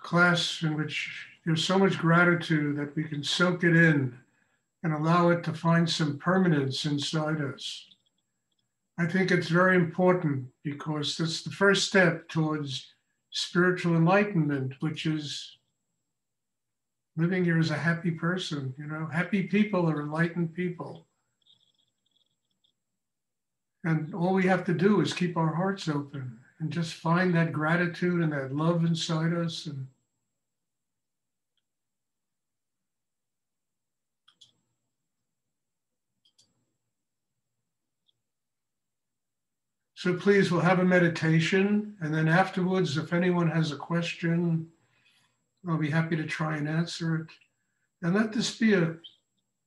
class in which there's so much gratitude that we can soak it in and allow it to find some permanence inside us. I think it's very important because that's the first step towards spiritual enlightenment, which is living here as a happy person. You know, happy people are enlightened people. And all we have to do is keep our hearts open and just find that gratitude and that love inside us. And so please, we'll have a meditation. And then afterwards, if anyone has a question, I'll be happy to try and answer it. And let this be a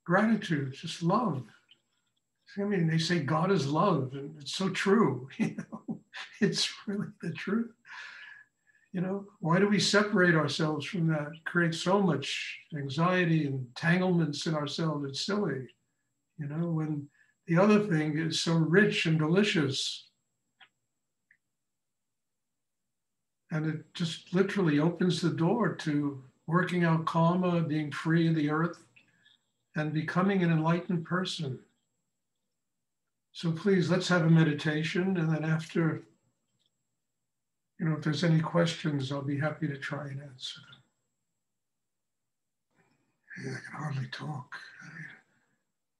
gratitude, just love. I mean, they say God is love, and it's so true. You know, it's really the truth. You know, why do we separate ourselves from that? Create so much anxiety and entanglements in ourselves. It's silly, you know, when the other thing is so rich and delicious. And it just literally opens the door to working out karma, being free of the earth, and becoming an enlightened person. So please, let's have a meditation. And then after, you know, if there's any questions, I'll be happy to try and answer them. Yeah, I can hardly talk.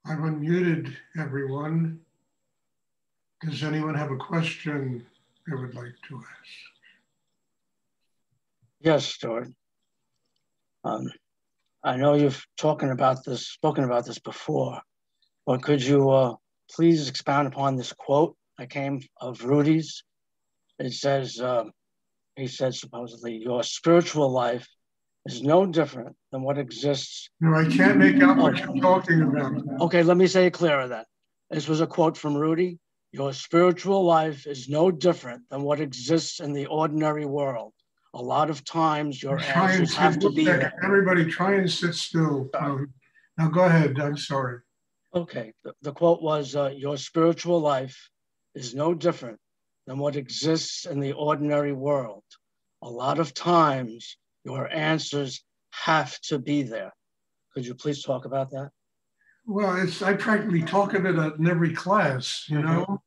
I've unmuted everyone. Does anyone have a question they would like to ask? Yes, Stuart. I know you've spoken about this before, but could you please expound upon this quote that came of Rudy's? It says, he said supposedly, your spiritual life is no different than what exists. No, I can't make out what you're talking about. Okay, let me say it clearer then. This was a quote from Rudy. Your spiritual life is no different than what exists in the ordinary world. A lot of times your answers have to be there. Everybody try and sit still. Now go ahead, I'm sorry. Okay, the quote was, your spiritual life is no different than what exists in the ordinary world. A lot of times your answers have to be there. Could you please talk about that? Well, I practically talk of it in every class, you know.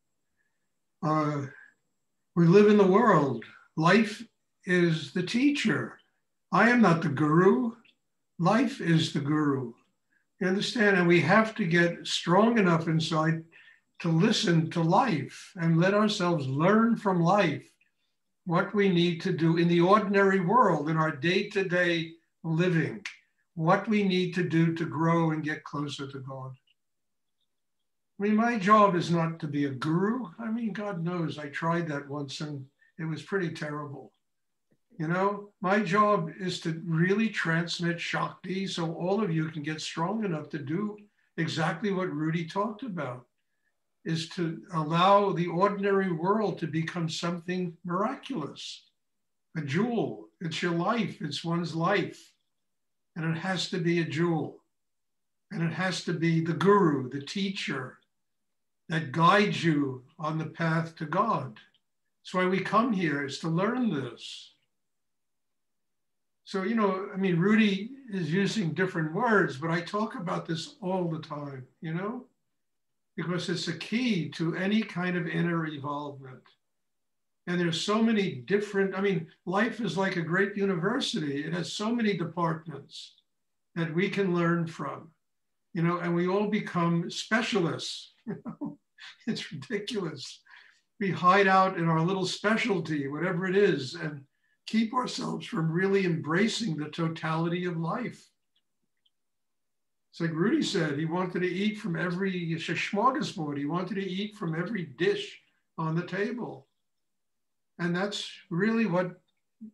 We live in the world. Life is the teacher. I am not the guru. Life is the guru. You understand? And we have to get strong enough inside to listen to life and let ourselves learn from life what we need to do in the ordinary world, in our day-to-day living, what we need to do to grow and get closer to God. I mean, my job is not to be a guru. I mean, God knows I tried that once and it was pretty terrible. You know, my job is to really transmit Shakti so all of you can get strong enough to do exactly what Rudy talked about, is to allow the ordinary world to become something miraculous, a jewel. It's your life, it's one's life. And it has to be a jewel. And it has to be the guru, the teacher that guides you on the path to God. That's why we come here, is to learn this. So, you know, I mean, Rudy is using different words, but I talk about this all the time, you know, because it's a key to any kind of inner evolvement. And there's so many different, I mean, life is like a great university. It has so many departments that we can learn from, you know, and we all become specialists. You know? It's ridiculous. We hide out in our little specialty, whatever it is, and keep ourselves from really embracing the totality of life. It's like Rudy said, he wanted to eat from every smorgasbord. He wanted to eat from every dish on the table. And that's really what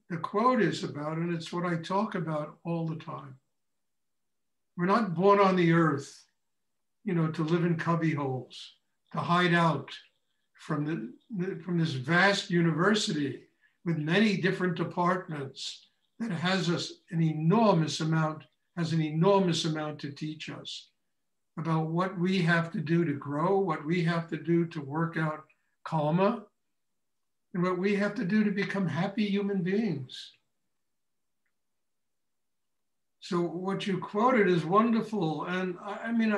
the quote is about, and it's what I talk about all the time. We're not born on the earth, you know, to live in cubby holes, to hide out from this vast university with many different departments that has an enormous amount to teach us about what we have to do to grow, what we have to do to work out karma, and what we have to do to become happy human beings. So what you quoted is wonderful. And I mean,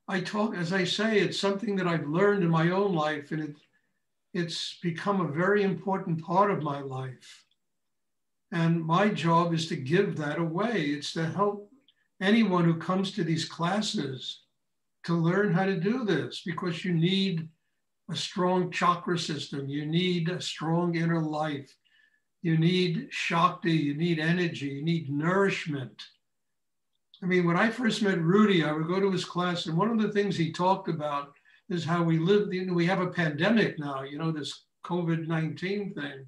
I talk, as I say, it's something that I've learned in my own life, and it's become a very important part of my life. And my job is to give that away. It's to help anyone who comes to these classes to learn how to do this, because you need a strong chakra system. You need a strong inner life. You need Shakti, you need energy, you need nourishment. I mean, when I first met Rudy, I would go to his class, and one of the things he talked about is how we live, we have a pandemic now, this COVID-19 thing.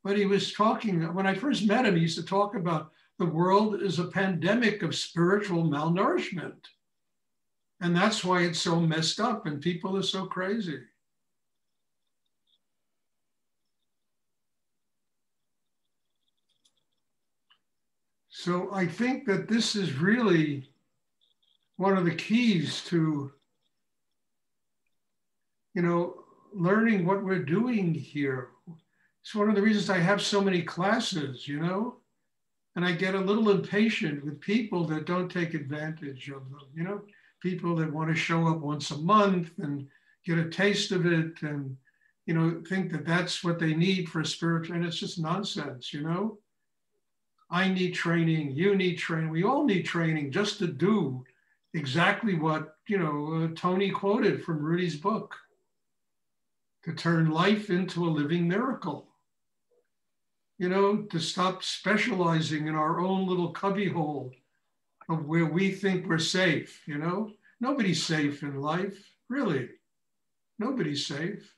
But he was talking, when I first met him, he used to talk about the world is a pandemic of spiritual malnourishment. And that's why it's so messed up and people are so crazy. So I think that this is really one of the keys to, learning what we're doing here. It's one of the reasons I have so many classes, and I get a little impatient with people that don't take advantage of them, people that want to show up once a month and get a taste of it and, think that that's what they need for a spiritual, and it's just nonsense, I need training, you need training, we all need training just to do exactly what, Tony quoted from Rudy's book, to turn life into a living miracle. To stop specializing in our own little cubbyhole of where we think we're safe, Nobody's safe in life, really. Nobody's safe.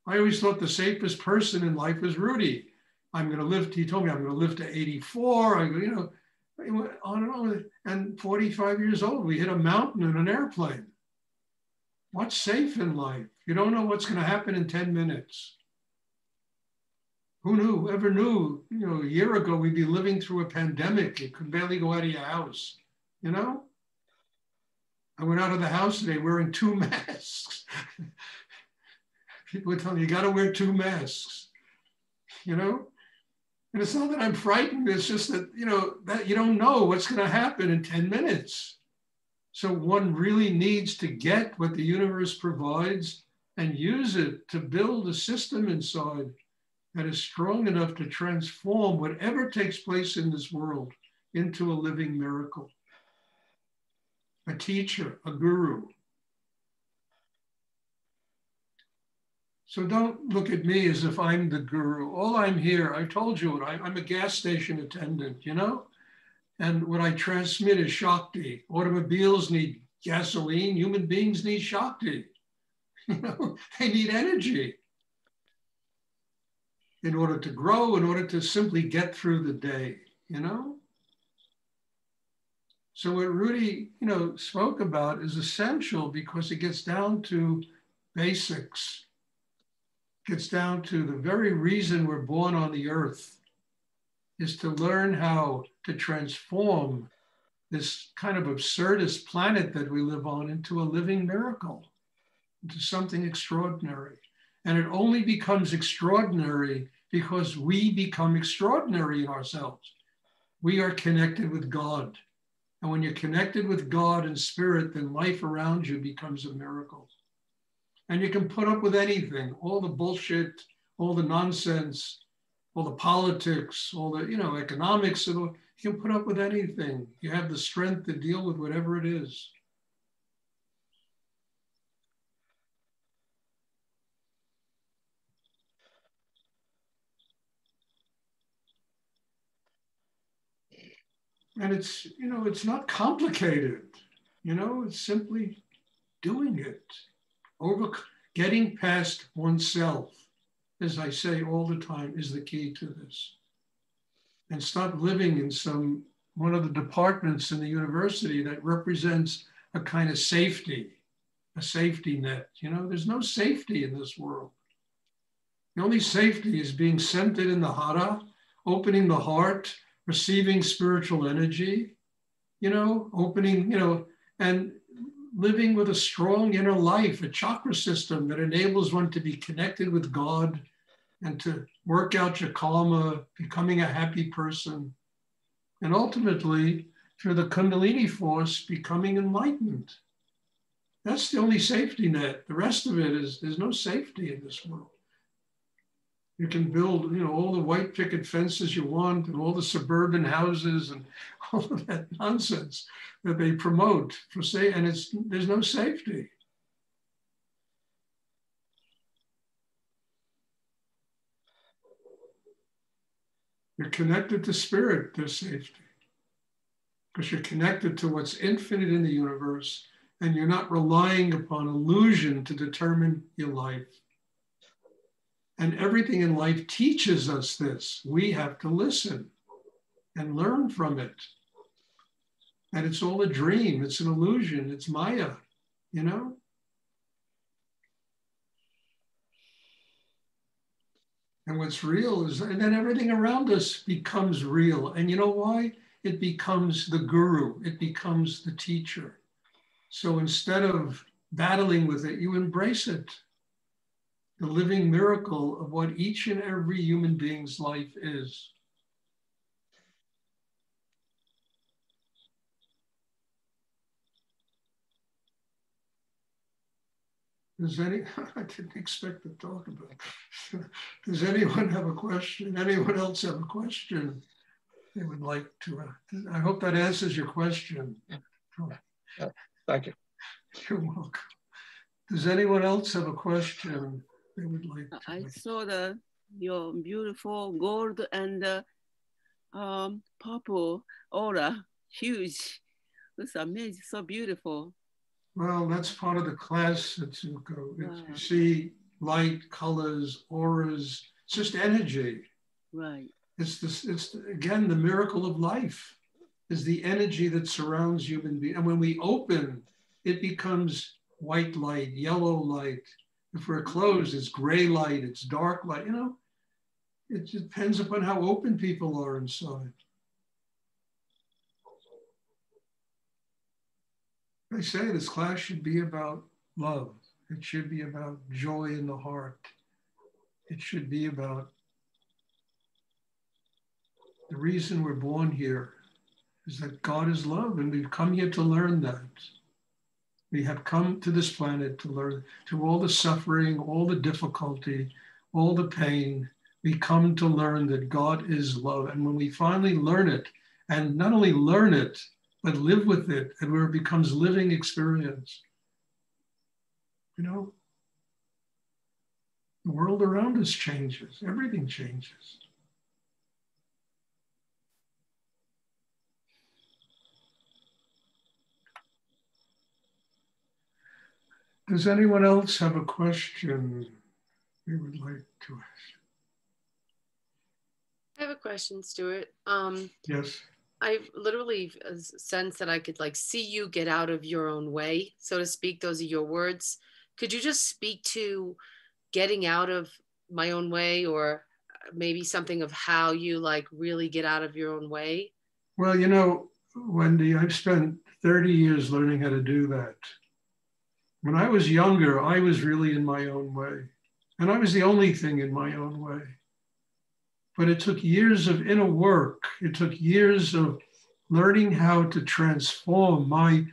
I always thought the safest person in life was Rudy. I'm going to live, he told me I'm going to live to 84. I go, he went on and on. And 45 years old, we hit a mountain in an airplane. What's safe in life? You don't know what's going to happen in 10 minutes. Who knew, whoever knew, a year ago, we'd be living through a pandemic. You could barely go out of your house, I went out of the house today wearing 2 masks. People were telling me, you got to wear 2 masks, And it's not that I'm frightened, it's just that, that you don't know what's going to happen in 10 minutes. So one really needs to get what the universe provides and use it to build a system inside that is strong enough to transform whatever takes place in this world into a living miracle. A teacher, a guru. So don't look at me as if I'm the guru. All I'm here, I told you, I'm a gas station attendant, And what I transmit is Shakti. Automobiles need gasoline, human beings need Shakti. They need energy in order to grow, in order to simply get through the day, So what Rudy, spoke about is essential because it gets down to basics. Gets down to the very reason we're born on the earth is to learn how to transform this kind of absurdist planet that we live on into a living miracle, into something extraordinary. And it only becomes extraordinary because we become extraordinary in ourselves. We are connected with God. And when you're connected with God and spirit, then life around you becomes a miracle. And you can put up with anything, all the bullshit, all the nonsense, all the politics, all the, economics, you can put up with anything. You have the strength to deal with whatever it is. And it's, it's not complicated, it's simply doing it. Getting past oneself, as I say all the time, is the key to this. And stop living in one of the departments in the university that represents a kind of safety, a safety net. There's no safety in this world. The only safety is being centered in the hara, opening the heart, receiving spiritual energy, opening, and living with a strong inner life, a chakra system that enables one to be connected with God and to work out your karma, becoming a happy person. And ultimately, through the Kundalini force, becoming enlightened. That's the only safety net. The rest of it is, there's no safety in this world. You can build, you know, all the white picket fences you want and all the suburban houses and all of that nonsense that they promote for say, and there's no safety. You're connected to spirit, there's safety. Because you're connected to what's infinite in the universe, and you're not relying upon illusion to determine your life. And everything in life teaches us this. We have to listen and learn from it. And it's all a dream, it's an illusion, it's Maya, you know? And what's real is, and then everything around us becomes real. And you know why? It becomes the guru, it becomes the teacher. So instead of battling with it, you embrace it. The living miracle of what each and every human being's life is. Does I didn't expect to talk about it. Does anyone have a question? Anyone else have a question they would like to? I hope that answers your question. Thank you. You're welcome. Does anyone else have a question they would like to? I saw your beautiful gold and purple aura, huge. It's amazing, so beautiful. Well, that's part of the class, Atsuko. Wow. You see light, colors, auras, it's just energy. Right. It's again, the miracle of life is the energy that surrounds human beings. And when we open, it becomes white light, yellow light. If we're closed, it's gray light, it's dark light, you know? It depends upon how open people are inside. I say this class should be about love. It should be about joy in the heart. It should be about the reason we're born here is that God is love, and we've come here to learn that. We have come to this planet to learn, through all the suffering, all the difficulty, all the pain, we come to learn that God is love. And when we finally learn it, and not only learn it, but live with it, and where it becomes living experience. You know, the world around us changes, everything changes. Does anyone else have a question they would like to ask? I have a question, Stuart. Yes. I've literally sensed that I could like see you get out of your own way, so to speak. Those are your words. Could you just speak to getting out of my own way, or maybe something of how you like really get out of your own way? Well, you know, Wendy, I've spent 30 years learning how to do that. When I was younger, I was really in my own way, and I was the only thing in my own way. But it took years of inner work. It took years of learning how to transform my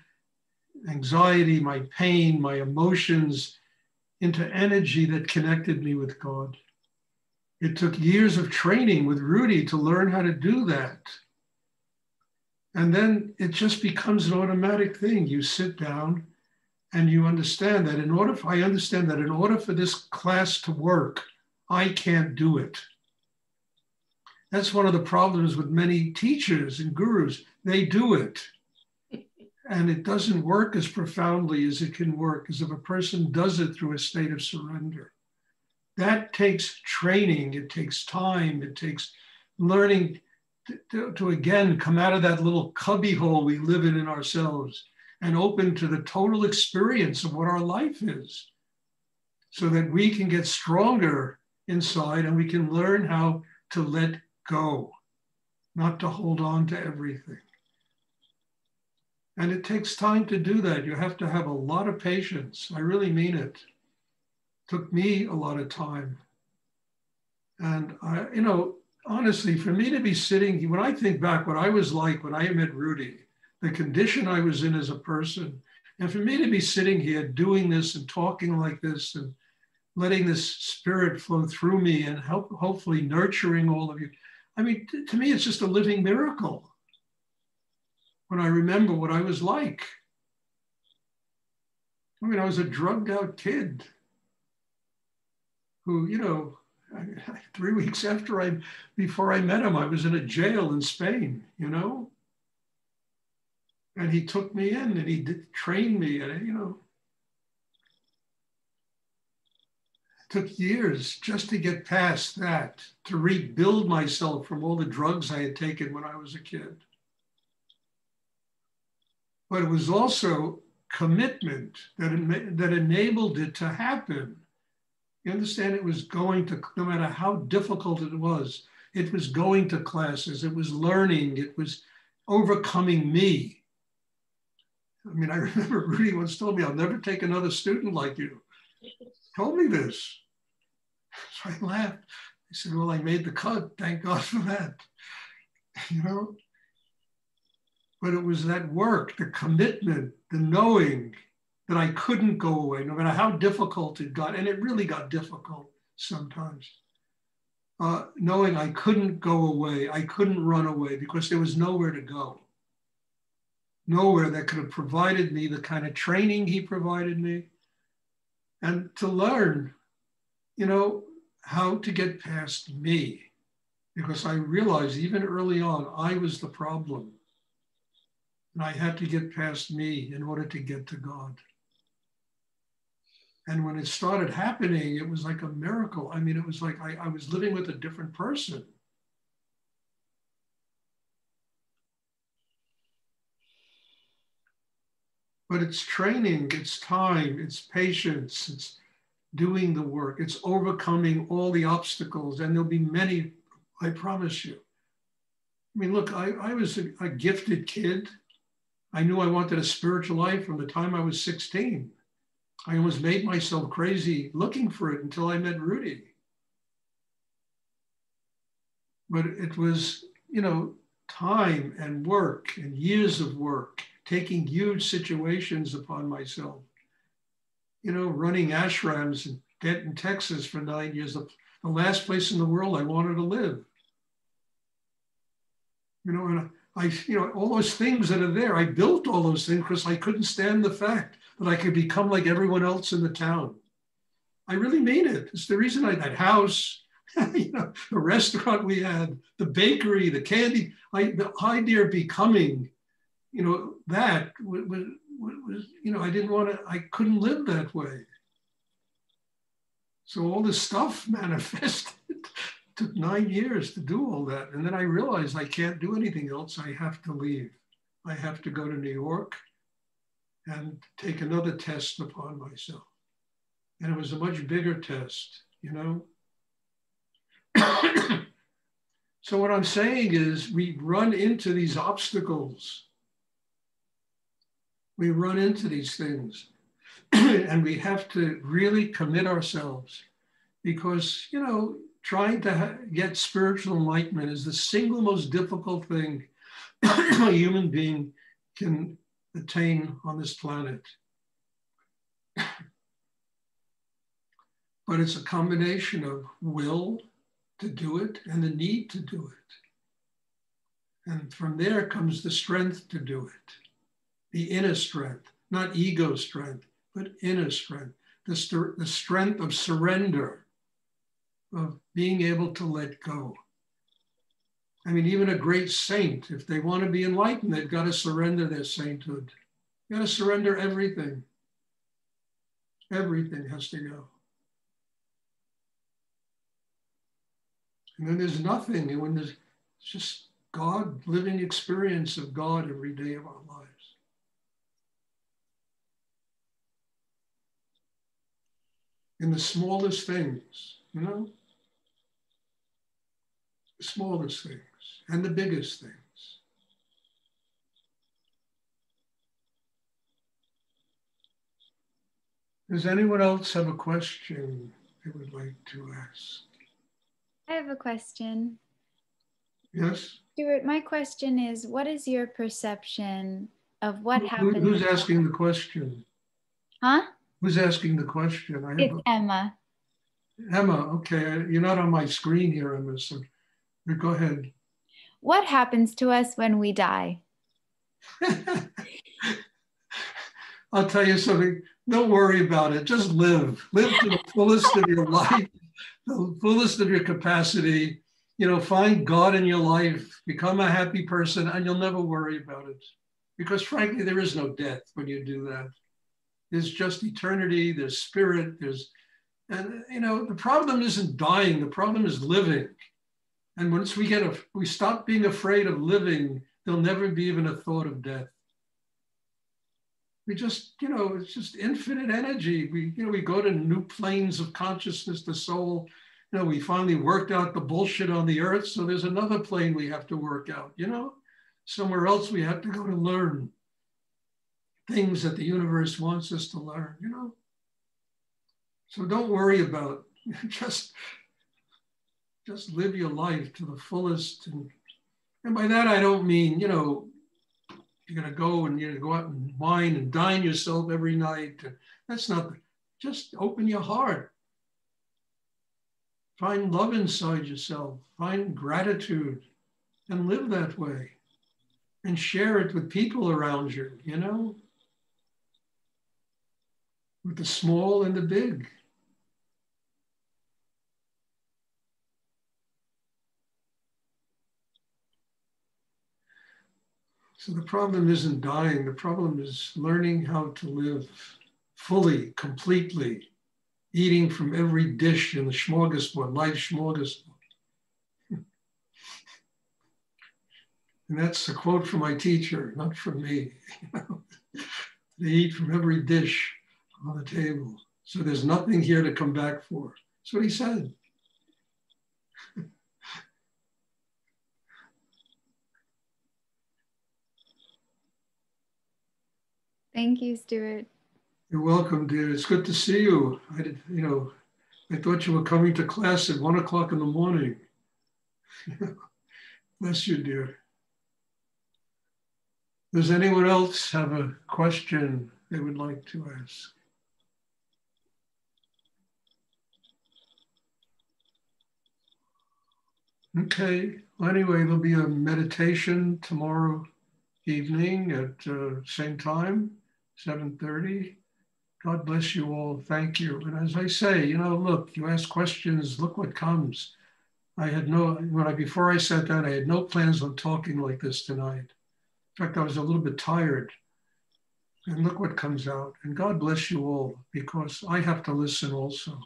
anxiety, my pain, my emotions into energy that connected me with God. It took years of training with Rudy to learn how to do that. And then it just becomes an automatic thing. You sit down and you understand that I understand that in order for this class to work, I can't do it. That's one of the problems with many teachers and gurus. They do it. And it doesn't work as profoundly as it can work, as if a person does it through a state of surrender. That takes training, it takes time, it takes learning to again come out of that little cubby hole we live in ourselves and open to the total experience of what our life is, so that we can get stronger inside and we can learn how to let go, not to hold on to everything. And it takes time to do that. You have to have a lot of patience. I really mean it. Took me a lot of time. And you know, honestly, for me to be sitting, when I think back what I was like when I met Rudy, the condition I was in as a person. And for me to be sitting here doing this and talking like this and letting this spirit flow through me and hopefully nurturing all of you. I mean, to me, it's just a living miracle when I remember what I was like. I mean, I was a drugged out kid who, you know, 3 weeks before I met him, I was in a jail in Spain, you know? And he took me in and he trained me, and, you know, it took years just to get past that, to rebuild myself from all the drugs I had taken when I was a kid. But it was also commitment that enabled it to happen. You understand, it was going to, no matter how difficult it was going to classes, it was learning, it was overcoming me. I mean, I remember Rudy once told me, I'll never take another student like you. He told me this. So I laughed. I said, well, I made the cut. Thank God for that. You know? But it was that work, the commitment, the knowing that I couldn't go away, no matter how difficult it got. And it really got difficult sometimes. Knowing I couldn't go away, I couldn't run away because there was nowhere to go. Nowhere that could have provided me the kind of training he provided me. And to learn, you know, how to get past me. Because I realized even early on, I was the problem. And I had to get past me in order to get to God. And when it started happening, it was like a miracle. I mean, it was like I was living with a different person. But it's training, it's time, it's patience, it's doing the work, it's overcoming all the obstacles, and there'll be many, I promise you. I mean, look, I was a gifted kid. I knew I wanted a spiritual life from the time I was 16. I almost made myself crazy looking for it until I met Rudy. But it was, you know, time and work and years of work, taking huge situations upon myself. You know, running ashrams in Denton, Texas for 9 years, the last place in the world I wanted to live. You know, and you know, all those things that are there, I built all those things because I couldn't stand the fact that I could become like everyone else in the town. I really mean it. It's the reason that house, you know, the restaurant we had, the bakery, the candy, the idea of becoming, you know, that was, you know, I couldn't live that way. So all this stuff manifested. It took 9 years to do all that. And then I realized I can't do anything else. I have to leave. I have to go to New York and take another test upon myself. And it was a much bigger test, you know? So what I'm saying is we run into these obstacles. We run into these things and we have to really commit ourselves because, you know, trying to get spiritual enlightenment is the single most difficult thing a human being can attain on this planet. But it's a combination of will to do it and the need to do it. And from there comes the strength to do it. The inner strength, not ego strength, but inner strength. The strength of surrender, of being able to let go. I mean, even a great saint, if they want to be enlightened, they've got to surrender their sainthood. You've got to surrender everything. Everything has to go. And then there's nothing, and when there's just God, living experience of God every day of our lives. In the smallest things, you know? The smallest things and the biggest things. Does anyone else have a question they would like to ask? I have a question. Yes? Stuart, my question is, what is your perception of what happened? Who's asking the question? Huh? Who's asking the question? It's Emma. Emma, okay. You're not on my screen here, Emma, so go ahead. What happens to us when we die? I'll tell you something. Don't worry about it. Just live. Live to the fullest of your life, the fullest of your capacity. You know, find God in your life, become a happy person, and you'll never worry about it. Because frankly, there is no death when you do that. There's just eternity, there's spirit, and you know, the problem isn't dying, the problem is living. And once we stop being afraid of living, there'll never be even a thought of death. We just, you know, it's just infinite energy. We go to new planes of consciousness, the soul. You know, we finally worked out the bullshit on the earth, so there's another plane we have to work out, you know? Somewhere else we have to go to learn things that the universe wants us to learn, you know? So don't worry about it. Just live your life to the fullest. And by that, I don't mean, you know, you're going to go and you're going to go out and wine and dine yourself every night. That's not, just open your heart. Find love inside yourself, find gratitude, and live that way. And share it with people around you, you know? With the small and the big. So the problem isn't dying, the problem is learning how to live fully, completely, eating from every dish in the smorgasbord, life's smorgasbord. And that's a quote from my teacher, not from me. They eat from every dish on the table. So there's nothing here to come back for. That's what he said. Thank you, Stuart. You're welcome, dear. It's good to see you. I thought you were coming to class at 1 o'clock in the morning. Bless you, dear. Does anyone else have a question they would like to ask? Okay. Well, anyway, there'll be a meditation tomorrow evening at same time, 7:30. God bless you all. Thank you. And as I say, you know, look, you ask questions, look what comes. Before I sat down, I had no plans on talking like this tonight. In fact, I was a little bit tired. And look what comes out. And God bless you all, because I have to listen also.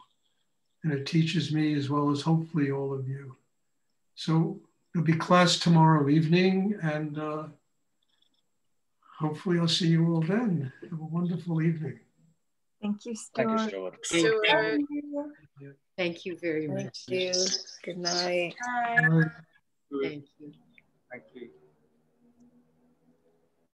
And it teaches me as well as hopefully all of you. So there'll be class tomorrow evening, and hopefully I'll see you all then. Have a wonderful evening. Thank you, Stuart. Thank you, Stuart. Stuart, you. thank you very much. Thank you. Good night. Bye. Thank you. Thank you.